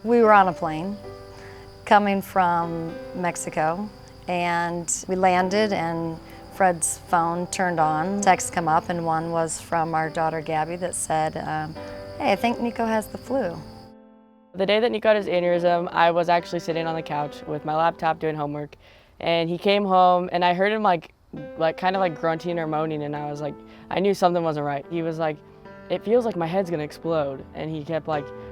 We were on a plane coming from Mexico, and we landed and Fred's phone turned on. Texts come up, and one was from our daughter Gabby that said, hey, I think Niko has the flu. The day that Niko had his aneurysm, I was actually sitting on the couch with my laptop doing homework, and he came home and I heard him kind of grunting or moaning, and I was like, I knew something wasn't right. He was like, it feels like my head's gonna explode, and he kept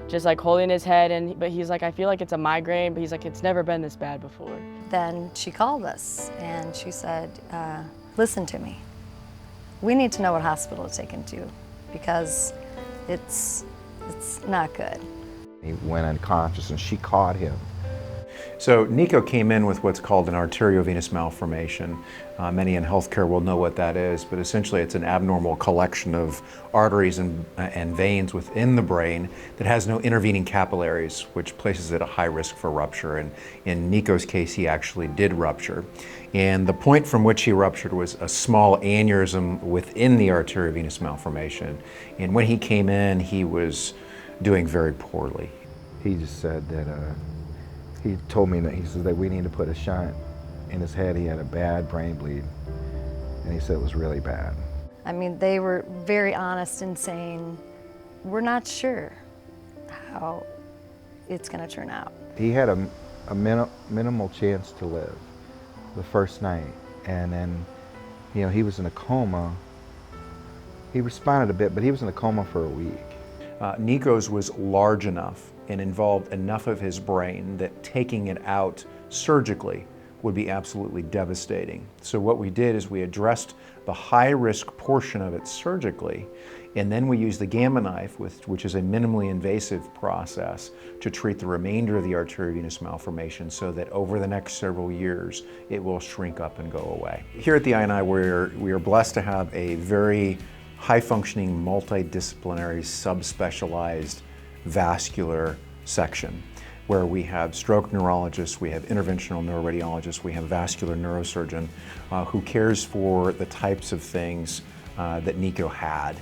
just holding his head, but he's like, I feel like it's a migraine, but he's like, it's never been this bad before. Then she called us and she said, listen to me. We need to know what hospital to take him to because it's not good. He went unconscious and she caught him. So Niko came in with what's called an arteriovenous malformation. Many in healthcare will know what that is, but essentially it's an abnormal collection of arteries and veins within the brain that has no intervening capillaries, which places it at high risk for rupture. And in Niko's case, he actually did rupture. And the point from which he ruptured was a small aneurysm within the arteriovenous malformation. And when he came in, he was doing very poorly. He just said that he told me that he said that we need to put a shunt in his head. He had a bad brain bleed, and he said it was really bad. I mean, they were very honest in saying, we're not sure how it's going to turn out. He had a minimal chance to live the first night, and then, you know, he was in a coma. He responded a bit, but he was in a coma for a week. Niko's was large enough and involved enough of his brain that taking it out surgically would be absolutely devastating. So what we did is we addressed the high-risk portion of it surgically, and then we used the gamma knife, which is a minimally invasive process, to treat the remainder of the arteriovenous malformation so that over the next several years it will shrink up and go away. Here at the INI, we are blessed to have a very high-functioning, multidisciplinary, subspecialized vascular section where we have stroke neurologists, we have interventional neuroradiologists, we have a vascular neurosurgeon who cares for the types of things that Niko had.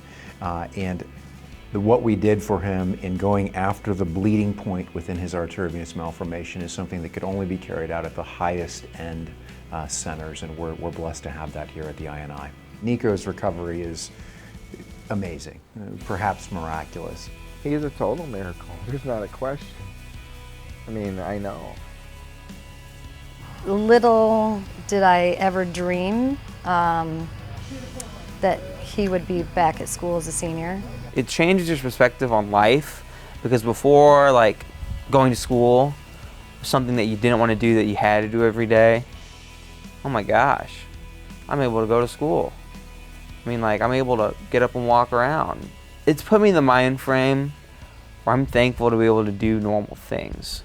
What we did for him in going after the bleeding point within his arteriovenous malformation is something that could only be carried out at the highest end centers, and we're blessed to have that here at the INI. Niko's recovery is amazing, perhaps miraculous. He is a total miracle. There's not a question. I mean, I know. Little did I ever dream that he would be back at school as a senior. It changes your perspective on life, because before, going to school was something that you didn't want to do that you had to do every day. Oh my gosh, I'm able to go to school. I mean, I'm able to get up and walk around. It's put me in the mind frame where I'm thankful to be able to do normal things.